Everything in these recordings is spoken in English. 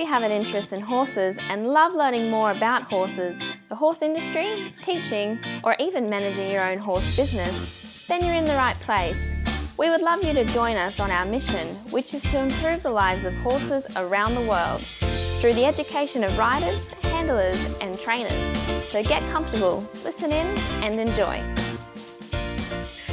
you have an interest in horses and love learning more about horses, the horse industry, teaching, or even managing your own horse business, then you're in the right place. We would love you to join us on our mission, which is to improve the lives of horses around the world through the education of riders, handlers, and trainers. So get comfortable, listen in, and enjoy.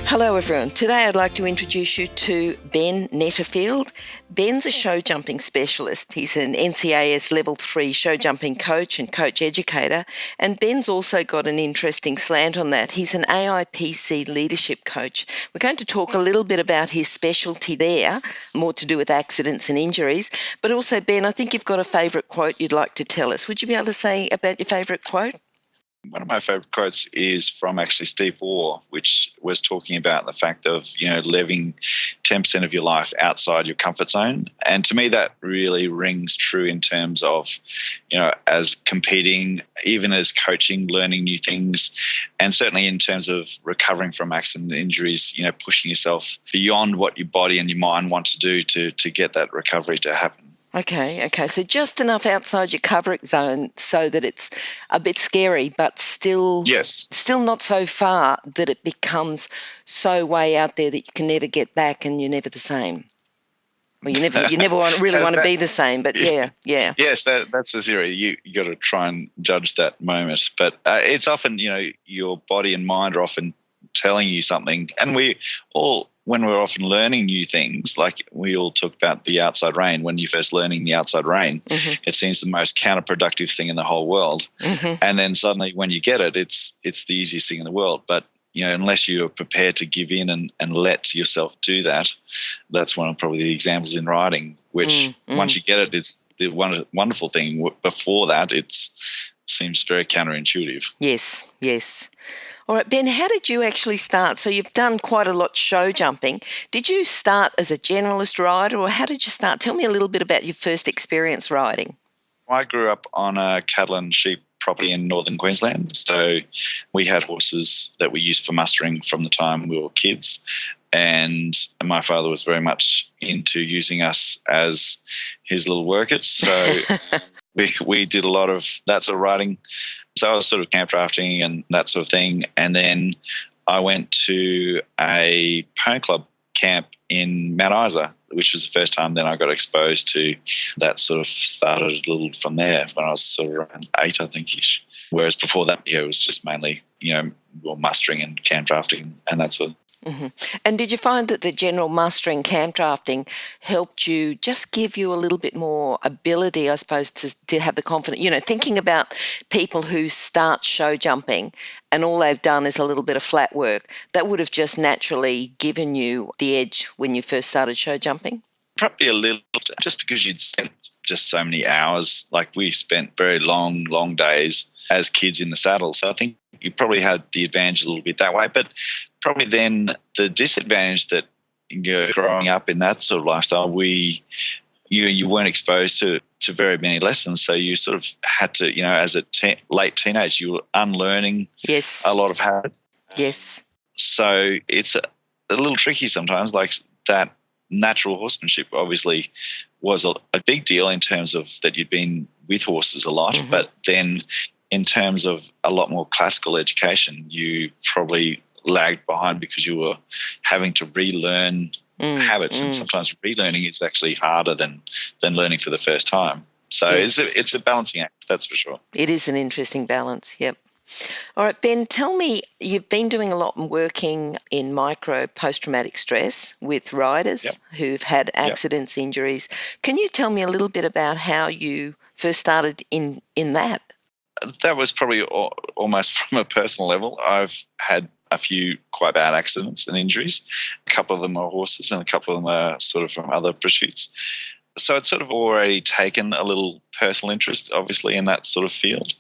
Hello everyone. Today I'd like to introduce you to Ben Netterfield. Ben's a show jumping specialist. He's an NCAS Level 3 show jumping coach and coach educator. And Ben's also got an interesting slant on that. He's an AIPC Leadership Coach. We're going to talk a little bit about his specialty there, more to do with accidents and injuries. But also, Ben, I think you've got a favourite quote you'd like to tell us. Would you be able to say about your favourite quote? One of my favourite quotes is from actually Steve Waugh, which was talking about the fact of, living 10% of your life outside your comfort zone. And to me, that really rings true in terms of, as competing, even as coaching, learning new things, and certainly in terms of recovering from accident injuries, pushing yourself beyond what your body and your mind want to do to get that recovery to happen. Okay. So just enough outside your comfort zone so that it's a bit scary, but still not so far that it becomes so way out there that you can never get back and you're never the same. Well, you never want to be the same, but yeah. Yes, that's the theory. You got to try and judge that moment, but it's often your body and mind are often telling you something, and when we're often learning new things, like we all talk about the outside rein, when you're first learning the outside rein, it seems the most counterproductive thing in the whole world. And then suddenly when you get it, it's the easiest thing in the world. But, unless you're prepared to give in and let yourself do that, that's one of probably the examples in riding, which once you get it, it's the wonderful thing. Before that, it seems very counterintuitive. Yes. All right, Ben, how did you actually start? So you've done quite a lot show jumping. Did you start as a generalist rider, or how did you start? Tell me a little bit about your first experience riding. I grew up on a cattle and sheep property in northern Queensland. So we had horses that we used for mustering from the time we were kids. And my father was very much into using us as his little workers. So we did a lot of that sort of riding. So I was sort of campdrafting and that sort of thing. And then I went to a pony club camp in Mount Isa, which was the first time then I got exposed to that. Sort of started a little from there when I was sort of around 8, I think-ish. Whereas before that, it was just mainly, mustering and campdrafting and that sort of. And did you find that the general mustering camp drafting helped you just give you a little bit more ability, I suppose, to have the confidence, thinking about people who start show jumping and all they've done is a little bit of flat work, that would have just naturally given you the edge when you first started show jumping? Probably a little, just because you'd spent just so many hours. Like we spent very long days as kids in the saddle. So I think you probably had the advantage a little bit that way. But probably then the disadvantage that growing up in that sort of lifestyle, you weren't exposed to very many lessons. So you sort of had to, as a late teenage, you were unlearning a lot of habits. Yes. So it's a little tricky sometimes, like that natural horsemanship obviously was a big deal in terms of that you'd been with horses a lot, but then in terms of a lot more classical education, you probably lagged behind because you were having to relearn habits, and sometimes relearning is actually harder than learning for the first time. So it's a balancing act, that's for sure. It is an interesting balance, yep. All right, Ben, tell me, you've been doing a lot and working in micro post-traumatic stress with riders who've had accidents, injuries. Can you tell me a little bit about how you first started in that? That was probably almost from a personal level. I've had a few quite bad accidents and injuries. A couple of them are horses and a couple of them are sort of from other pursuits. So it's sort of already taken a little personal interest, obviously, in that sort of field.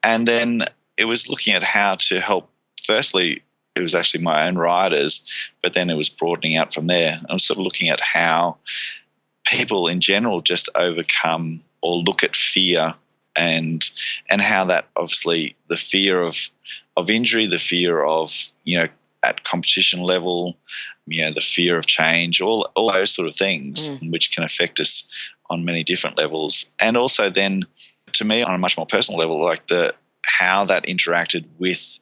And then it was looking at how to help. Firstly, it was actually my own riders, but then it was broadening out from there. I was sort of looking at how people in general just overcome or look at fear and how that obviously the fear of injury, the fear of, at competition level, the fear of change, all those sort of things, which can affect us on many different levels. And also then, to me, on a much more personal level, like how that interacted with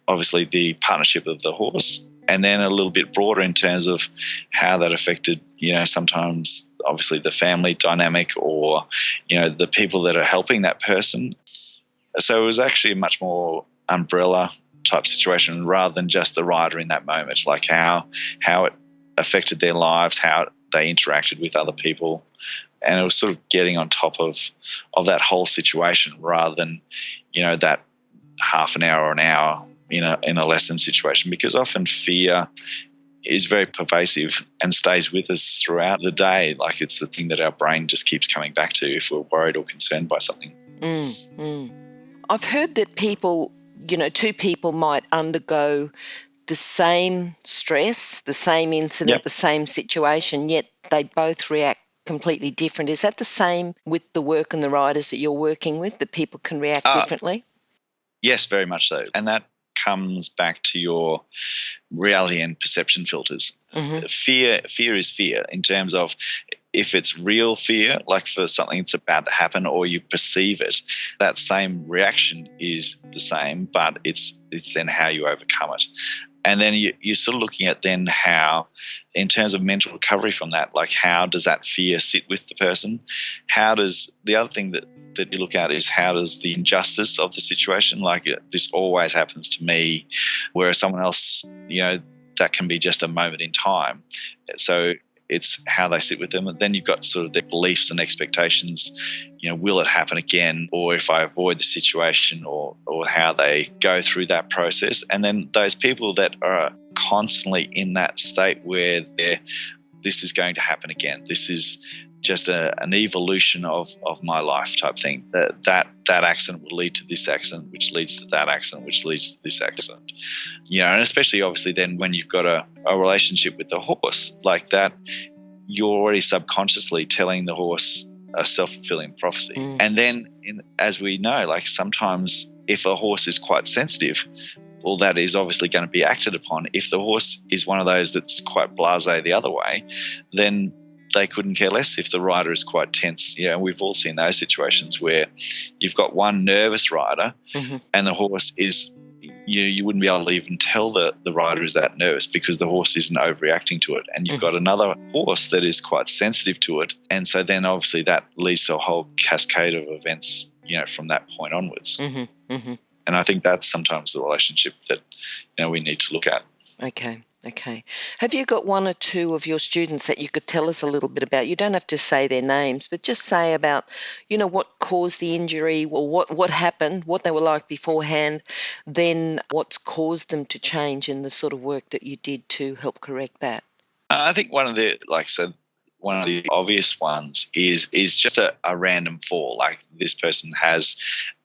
obviously the partnership of the horse, and then a little bit broader in terms of how that affected, sometimes obviously the family dynamic or, the people that are helping that person. So it was actually a much more umbrella type situation rather than just the rider in that moment, like how it affected their lives, how they interacted with other people. And it was sort of getting on top of that whole situation rather than, that half an hour or an hour in a lesson situation, because often fear is very pervasive and stays with us throughout the day. Like it's the thing that our brain just keeps coming back to if we're worried or concerned by something. I've heard that people, two people might undergo the same stress, the same incident, the same situation, yet they both react completely different. Is that the same with the work and the riders that you're working with, that people can react differently? Yes, very much so. And that comes back to your reality and perception filters. Mm-hmm. Fear is fear in terms of if it's real fear, like for something that's about to happen or you perceive it, that same reaction is the same, but it's then how you overcome it. And then you're sort of looking at then how, in terms of mental recovery from that, like how does that fear sit with the person? How does, the other thing that you look at is how does the injustice of the situation, like this always happens to me, whereas someone else, that can be just a moment in time. So it's how they sit with them. And then you've got sort of their beliefs and expectations, will it happen again? Or if I avoid the situation or how they go through that process. And then those people that are constantly in that state where this is going to happen again. This is just an evolution of my life type thing. That accident will lead to this accident, which leads to that accident, which leads to this accident. And especially obviously then when you've got a relationship with the horse like that, you're already subconsciously telling the horse a self-fulfilling prophecy. And then as we know, like sometimes if a horse is quite sensitive, well, that is obviously going to be acted upon. If the horse is one of those that's quite blasé the other way, then they couldn't care less if the rider is quite tense. We've all seen those situations where you've got one nervous rider and the horse is, you wouldn't be able to even tell the rider is that nervous because the horse isn't overreacting to it. And you've got another horse that is quite sensitive to it. And so then obviously that leads to a whole cascade of events, from that point onwards. And I think that's sometimes the relationship that, we need to look at. Okay. Have you got one or two of your students that you could tell us a little bit about? You don't have to say their names, but just say about, what caused the injury or what happened, what they were like beforehand, then what's caused them to change and the sort of work that you did to help correct that. I think one of the obvious ones is just a random fall. Like this person has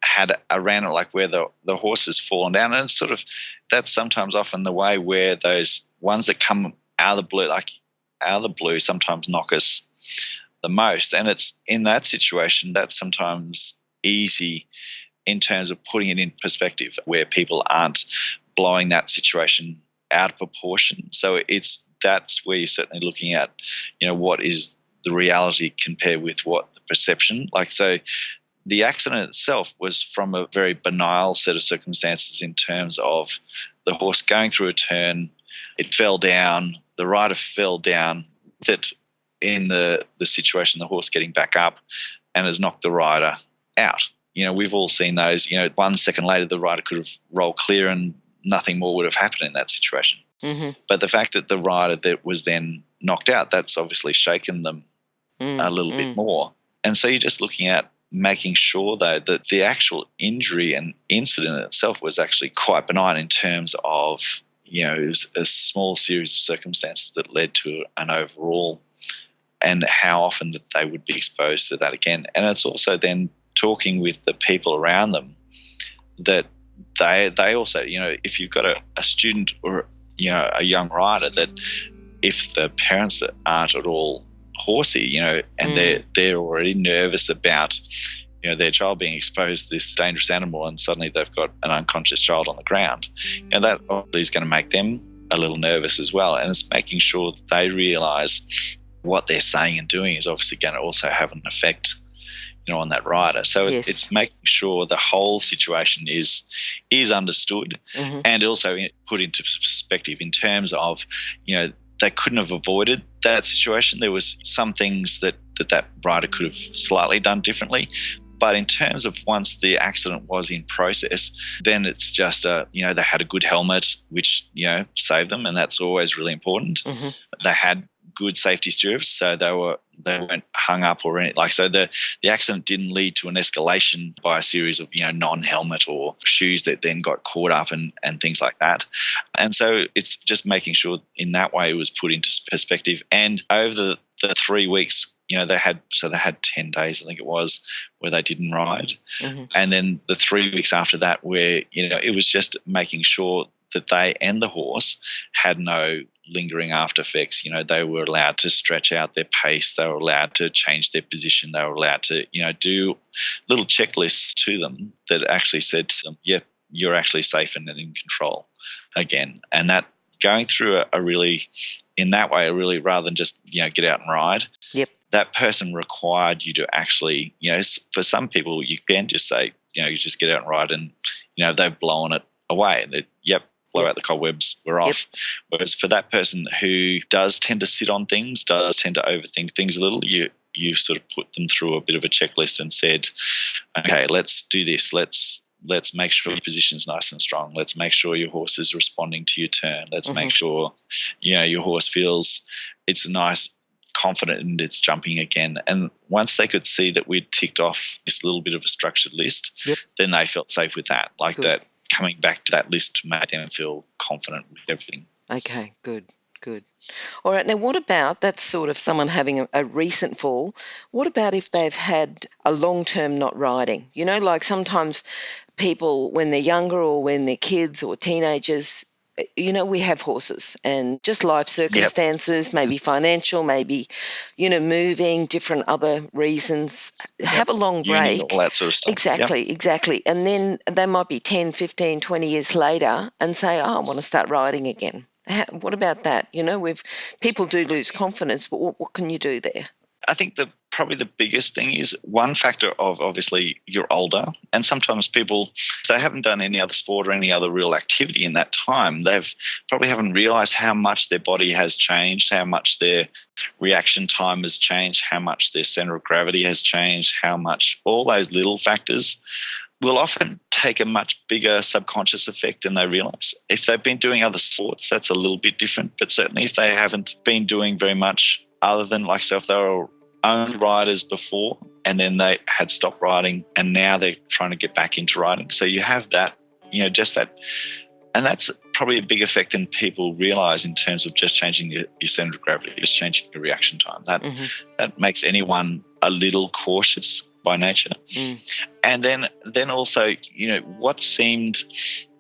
had a random, like where the horse has fallen down, and it's sort of, that's sometimes often the way where those ones that come out of the blue sometimes knock us the most. And it's in that situation that's sometimes easy in terms of putting it in perspective where people aren't blowing that situation out of proportion. So that's where you're certainly looking at, what is the reality compared with what the perception. Like, so the accident itself was from a very banal set of circumstances in terms of the horse going through a turn, it fell down, the rider fell down, that in the situation, the horse getting back up and has knocked the rider out. We've all seen those, 1 second later, the rider could have rolled clear and nothing more would have happened in that situation. But the fact that the rider that was then knocked out, that's obviously shaken them a little bit more. And so you're just looking at making sure, though, that the actual injury and incident itself was actually quite benign in terms of, it was a small series of circumstances that led to an overall, and how often that they would be exposed to that again. And it's also then talking with the people around them that they also, if you've got a student or, a young rider, that if the parents aren't at all horsey, and they're already nervous about, their child being exposed to this dangerous animal and suddenly they've got an unconscious child on the ground, that obviously is going to make them a little nervous as well. And it's making sure that they realise what they're saying and doing is obviously going to also have an effect, on that rider. So Yes. it's making sure the whole situation is understood and also put into perspective in terms of, they couldn't have avoided that situation. There was some things that rider could have slightly done differently. But in terms of once the accident was in process, then it's just, they had a good helmet, which, saved them, and that's always really important. They had good safety strips, so they weren't hung up or anything. So the accident didn't lead to an escalation by a series of, non-helmet or shoes that then got caught up and things like that. And so it's just making sure in that way it was put into perspective. And over the 3 weeks, they had 10 days, I think it was, where they didn't ride. And then the 3 weeks after that where, it was just making sure that they and the horse had no lingering after effects. They were allowed to stretch out their pace. They were allowed to change their position. They were allowed to, do little checklists to them that actually said to them, yep, you're actually safe and in control again. And that going through a really, in that way, rather than just, get out and ride. Yep. That person required you to actually, for some people, you can just say, you just get out and ride and, they've blown it away. And blow out the cobwebs, we're off. Yep. Whereas for that person who does tend to sit on things, does tend to overthink things a little, you sort of put them through a bit of a checklist and said, okay, let's do this. Let's make sure your position's nice and strong. Let's make sure your horse is responding to your turn. Let's make sure, your horse feels it's nice, confident and it's jumping again. And once they could see that we'd ticked off this little bit of a structured list, then they felt safe with that. Good. That coming back to that list made them feel confident with everything. Okay, good. All right, now what about, that's sort of someone having a recent fall. What about if they've had a long-term not riding? Like sometimes people, when they're younger or when they're kids or teenagers, we have horses and just life circumstances, maybe financial, maybe, moving, different other reasons, have a long break. All that sort of stuff. Exactly. And then they might be 10, 15, 20 years later and say, I want to start riding again. What about that? People do lose confidence, but what can you do there? I think probably the biggest thing is one factor of obviously you're older, and sometimes people, they haven't done any other sport or any other real activity in that time. They've probably haven't realised how much their body has changed, how much their reaction time has changed, how much their centre of gravity has changed, how much all those little factors will often take a much bigger subconscious effect than they realise. If they've been doing other sports, that's a little bit different, but certainly if they haven't been doing very much other than, like, so if they were only riders before and then they had stopped riding and now they're trying to get back into riding. So you have that, just that, and that's probably a big effect than people realise in terms of just changing your centre of gravity, just changing your reaction time. That makes anyone a little cautious by nature. And then also, what seemed,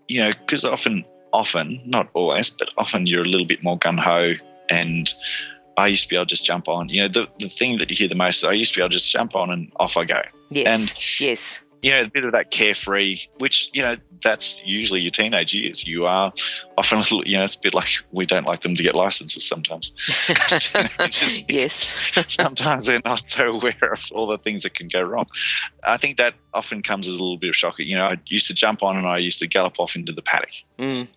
because often, not always, but often you're a little bit more gung-ho, and I used to be able to just jump on. The thing that you hear the most is I used to be able to just jump on and off I go. Yes. A bit of that carefree, which, that's usually your teenage years. You are often a little, it's a bit like we don't like them to get licenses sometimes. Yes. Sometimes they're not so aware of all the things that can go wrong. I think that often comes as a little bit of shock. I used to jump on and I used to gallop off into the paddock. And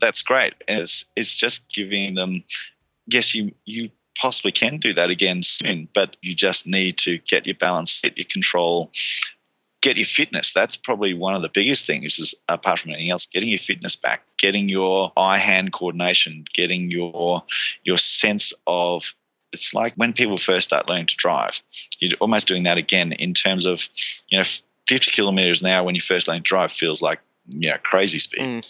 that's great. It's just giving them, yes, you possibly can do that again soon, but you just need to get your balance, get your control, get your fitness. That's probably one of the biggest things, is apart from anything else, getting your fitness back, getting your eye-hand coordination, getting your sense of, it's like when people first start learning to drive, you're almost doing that again in terms of, 50 kilometres an hour when you first learn to drive feels like, crazy speed.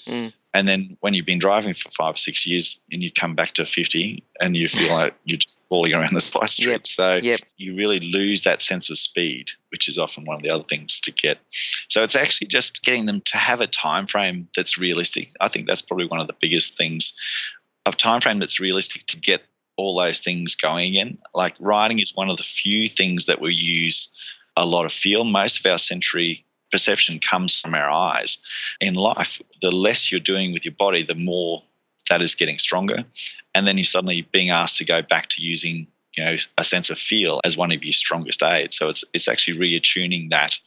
And then when you've been driving for 5 or 6 years and you come back to 50 and you feel like you're just falling around the side street. So you really lose that sense of speed, which is often one of the other things to get. So it's actually just getting them to have a time frame that's realistic. I think that's probably one of the biggest things, a time frame that's realistic to get all those things going again. Like riding is one of the few things that we use a lot of feel. Most of our sensory perception comes from our eyes. In life, the less you're doing with your body, the more that is getting stronger. And then you're suddenly being asked to go back to using a sense of feel as one of your strongest aids. So it's actually reattuning that,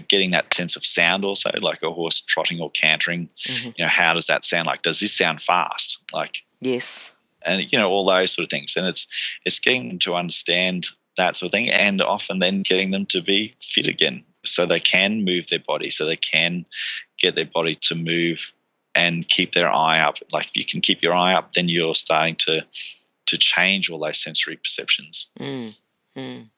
getting that sense of sound also, like a horse trotting or cantering. How does that sound? Like, does this sound fast? Like, yes. And, all those sort of things. And it's getting them to understand that sort of thing, and often then getting them to be fit again so they can move their body, so they can get their body to move and keep their eye up. Like, if you can keep your eye up, then you're starting to change all those sensory perceptions.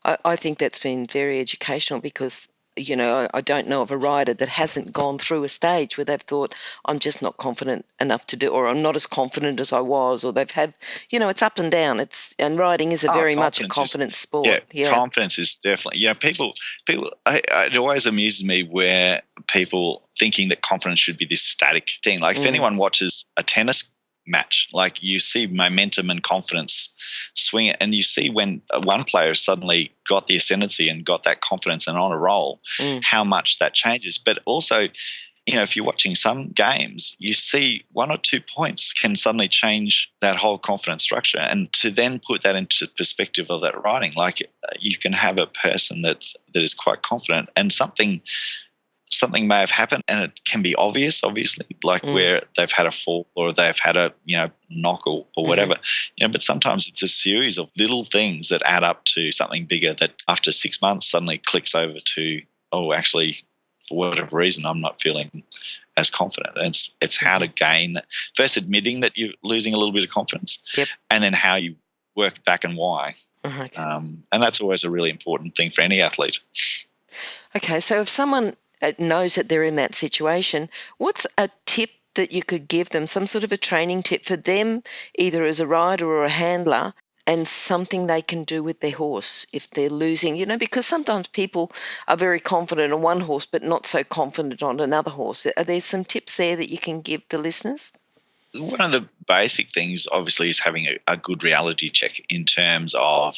I think that's been very educational because, I don't know of a rider that hasn't gone through a stage where they've thought, I'm just not confident enough to do, or I'm not as confident as I was, or they've had, it's up and down. And riding is very much a confidence sport. Yeah, confidence is definitely, people, it always amuses me where people thinking that confidence should be this static thing. Like if anyone watches a tennis match, like you see momentum and confidence swing it, and you see when one player suddenly got the ascendancy and got that confidence and on a roll, how much that changes. But also, if you're watching some games, you see 1 or 2 points can suddenly change that whole confidence structure. And to then put that into perspective of that riding, like you can have a person that is quite confident, and something may have happened, and it can be obviously, like where they've had a fall or they've had a knock or whatever. But sometimes it's a series of little things that add up to something bigger that after 6 months suddenly clicks over to, oh, actually, for whatever reason, I'm not feeling as confident. And it's how to gain that. First, admitting that you're losing a little bit of confidence, and then how you work back and why. And that's always a really important thing for any athlete. Okay, so if someone knows that they're in that situation, what's a tip that you could give them, some sort of a training tip for them, either as a rider or a handler, and something they can do with their horse if they're losing, because sometimes people are very confident on one horse but not so confident on another horse. Are there some tips there that you can give the listeners? One of the basic things, obviously, is having a good reality check in terms of,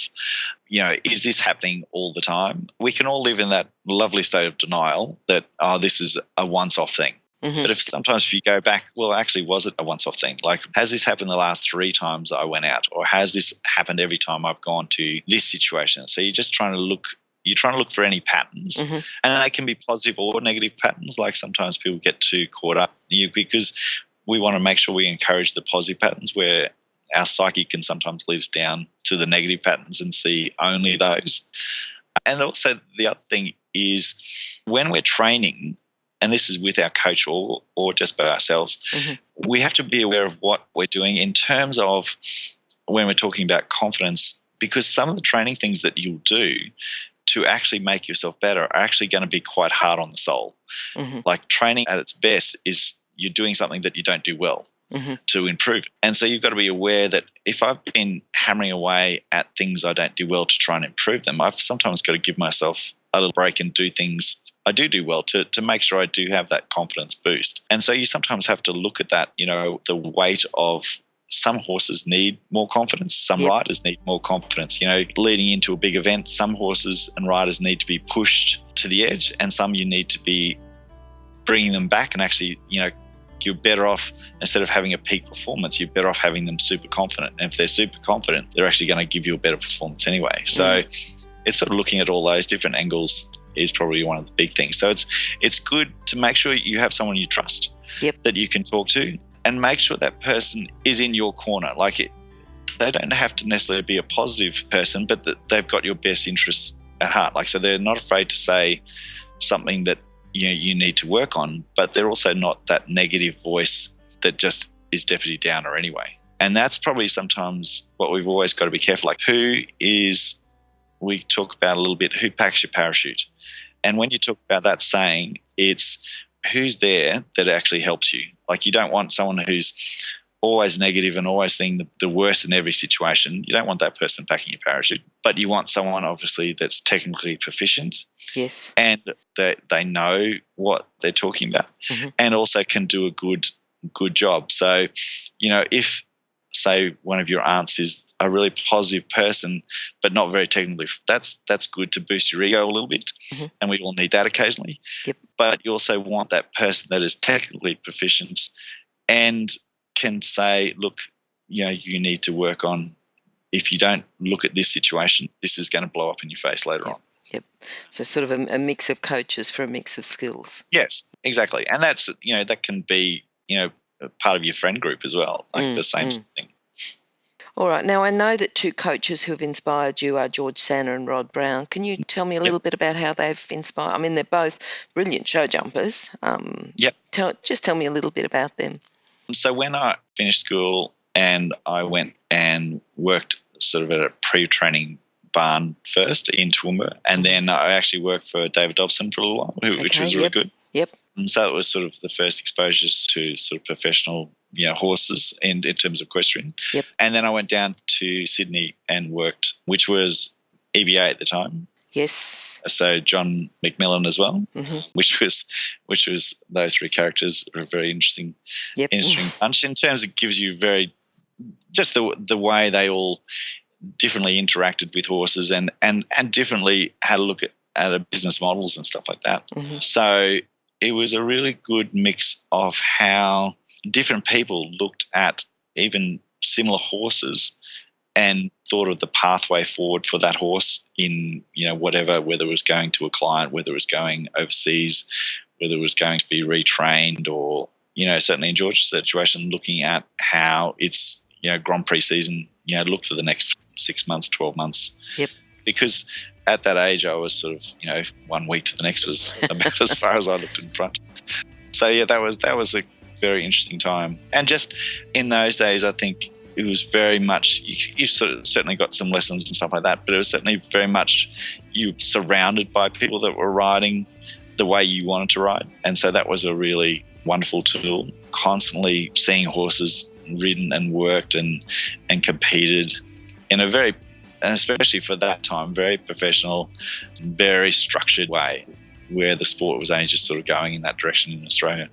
is this happening all the time? We can all live in that lovely state of denial that, this is a once-off thing. But if you go back, well, actually, was it a once-off thing? Like, has this happened the last 3 times I went out? Or has this happened every time I've gone to this situation? So you're just trying to look for any patterns. And they can be positive or negative patterns. Like sometimes people get too caught up because we want to make sure we encourage the positive patterns, where our psyche can sometimes lead us down to the negative patterns and see only those. And also the other thing is when we're training, and this is with our coach or just by ourselves, we have to be aware of what we're doing in terms of when we're talking about confidence, because some of the training things that you'll do to actually make yourself better are actually going to be quite hard on the soul. Like training at its best is you're doing something that you don't do well to improve. And so you've got to be aware that if I've been hammering away at things I don't do well to try and improve them, I've sometimes got to give myself a little break and do things I do well to make sure I do have that confidence boost. And so you sometimes have to look at that, the weight of some horses need more confidence, some riders need more confidence. Leading into a big event, some horses and riders need to be pushed to the edge, and some you need to be bringing them back and actually, you're better off, instead of having a peak performance, you're better off having them super confident. And if they're super confident, they're actually going to give you a better performance anyway. So it's sort of looking at all those different angles is probably one of the big things. So it's good to make sure you have someone you trust that you can talk to, and make sure that person is in your corner. Like they don't have to necessarily be a positive person, but that they've got your best interests at heart. Like, so they're not afraid to say something that you need to work on, but they're also not that negative voice that just is Deputy Downer anyway. And that's probably sometimes what we've always got to be careful. Like, we talk about a little bit, who packs your parachute? And when you talk about that saying, it's who's there that actually helps you. Like, you don't want someone who's always negative and always seeing the worst in every situation. You don't want that person packing your parachute, but you want someone obviously that's technically proficient. Yes. And they know what they're talking about, and also can do a good job. So, if, say, one of your aunts is a really positive person but not very technically, that's good to boost your ego a little bit, and we all need that occasionally. But you also want that person that is technically proficient and can say, look, you need to work on if you don't look at this situation, this is going to blow up in your face later on. Yep. So sort of a mix of coaches for a mix of skills. Yes, exactly. And that's, that can be, part of your friend group as well, like the same sort of thing. All right. Now, I know that two coaches who have inspired you are Sanna and Rod Brown. Can you tell me a little bit about how they've inspired? I mean, they're both brilliant show jumpers. Just tell me a little bit about them. So when I finished school and I went and worked sort of at a pre-training barn first in Toowoomba, and then I actually worked for David Dobson for a little while, which was really good. Yep. And so it was sort of the first exposures to sort of professional, horses in terms of equestrian. Yep. And then I went down to Sydney and worked, which was EBA at the time. Yes. So John McMillan as well, which was those three characters are a very interesting bunch in terms of gives you just the way they all differently interacted with horses and differently had a look at business models and stuff like that. So it was a really good mix of how different people looked at even similar horses and thought of the pathway forward for that horse in, whether it was going to a client, whether it was going overseas, whether it was going to be retrained or, certainly in George's situation, looking at how it's, Grand Prix season, look for the next 6 months, 12 months. Yep. Because at that age, I was sort of, 1 week to the next was about as far as I looked in front. So, that was a very interesting time. And just in those days, I think it was very much, you certainly got some lessons and stuff like that, but it was certainly very much you surrounded by people that were riding the way you wanted to ride. And so that was a really wonderful tool, constantly seeing horses ridden and worked and competed in a very, and especially for that time, very professional, very structured way where the sport was only just sort of going in that direction in Australia.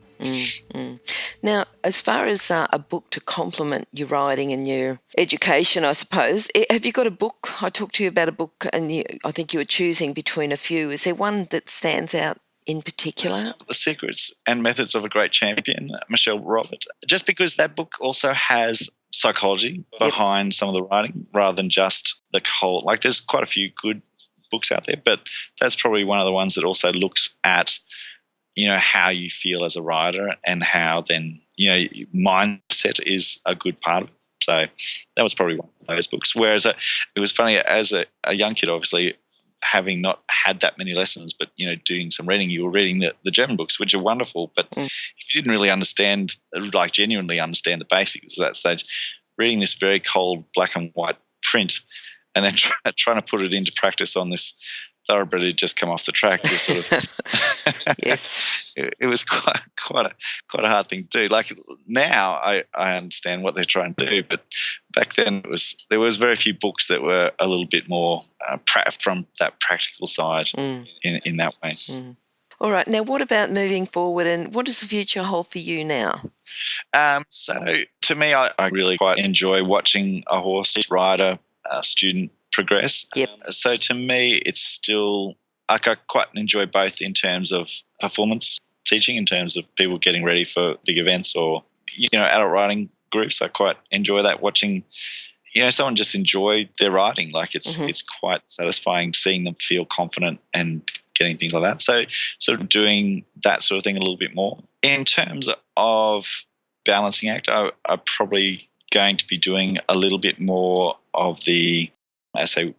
Now, as far as a book to complement your riding and your education, I suppose, have you got a book? I talked to you about a book and I think you were choosing between a few. Is there one that stands out in particular? The Secrets and Methods of a Great Champion, Michelle Robert. Just because that book also has psychology behind some of the writing rather than just the whole, like there's quite a few good books out there, but that's probably one of the ones that also looks at, how you feel as a rider and how then, mindset is a good part of it. So that was probably one of those books. Whereas it was funny, as a young kid, obviously, having not had that many lessons, but, doing some reading, you were reading the German books, which are wonderful. But if you didn't really genuinely understand the basics at that stage, reading this very cold black and white print and then trying to put it into practice on this thoroughbred who'd just come off the track was sort of yes, it was quite a hard thing to do. Like now, I understand what they're trying to do, but back then there was very few books that were a little bit more from that practical side in that way. All right. Now, what about moving forward, and what does the future hold for you now? So to me, I really quite enjoy watching a horse rider, a student progress. Yep. So to me, it's still, I quite enjoy both in terms of performance teaching, in terms of people getting ready for big events or, adult riding groups. I quite enjoy that, watching, someone just enjoy their riding. Like it's quite satisfying seeing them feel confident and getting things like that. So sort of doing that sort of thing a little bit more. In terms of balancing act, I'm probably going to be doing a little bit more of the, I say,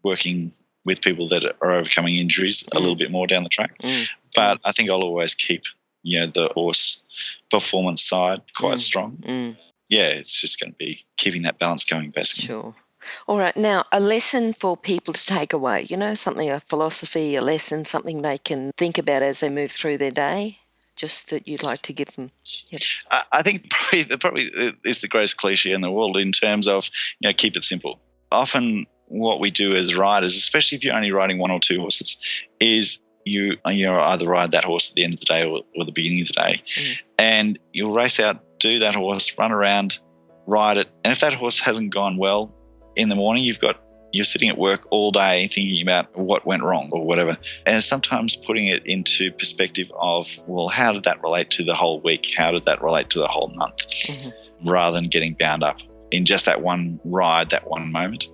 working with people that are overcoming injuries a little bit more down the track. But I think I'll always keep, the horse performance side quite strong. Yeah, it's just going to be keeping that balance going, basically. Sure. All right. Now, a lesson for people to take away, something, a philosophy, a lesson, something they can think about as they move through their day, just that you'd like to give them. Yep. I think probably is the greatest cliche in the world in terms of, keep it simple. Often what we do as riders, especially if you're only riding one or two horses, is you either ride that horse at the end of the day or the beginning of the day, and you'll race out, do that horse, run around, ride it. And if that horse hasn't gone well in the morning, you're sitting at work all day thinking about what went wrong or whatever. And sometimes putting it into perspective of, well, how did that relate to the whole week? How did that relate to the whole month? Rather than getting bound up in just that one ride, that one moment.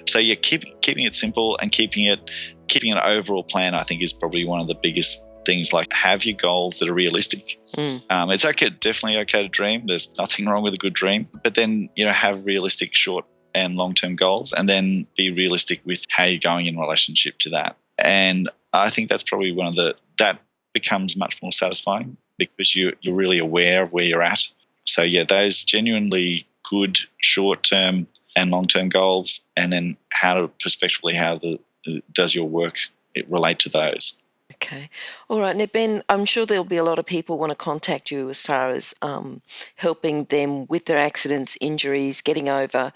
So yeah, keeping it simple and keeping an overall plan, I think, is probably one of the biggest things. Like, have your goals that are realistic. It's okay, definitely okay to dream. There's nothing wrong with a good dream, but then, have realistic short and long-term goals, and then be realistic with how you're going in relationship to that. And I think that's probably that becomes much more satisfying because you're really aware of where you're at. So yeah, those genuinely good short-term and long-term goals, and then how does your work relate to those? Okay. All right. Now, Ben, I'm sure there'll be a lot of people want to contact you as far as helping them with their accidents, injuries, getting over,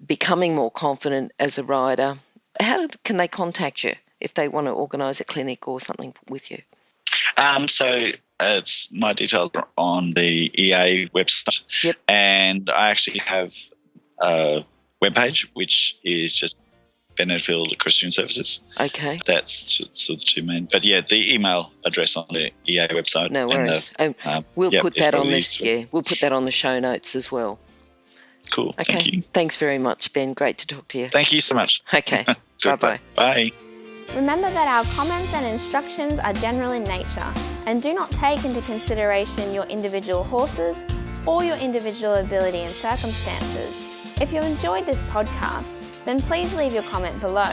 becoming more confident as a rider. How can they contact you if they want to organise a clinic or something with you? So it's my details are on the EA website. Yep. And I actually have a webpage, which is just Ben Netterfield Christian Services. Okay. That's sort of the two main. But yeah, the email address on the EA website. No worries. We'll put that on this. Yeah, we'll put that on the show notes as well. Cool. Okay. Thank you. Thanks very much, Ben. Great to talk to you. Thank you so much. Okay. Bye-bye. Bye. Remember that our comments and instructions are general in nature and do not take into consideration your individual horses or your individual ability and circumstances. If you enjoyed this podcast, then please leave your comment below.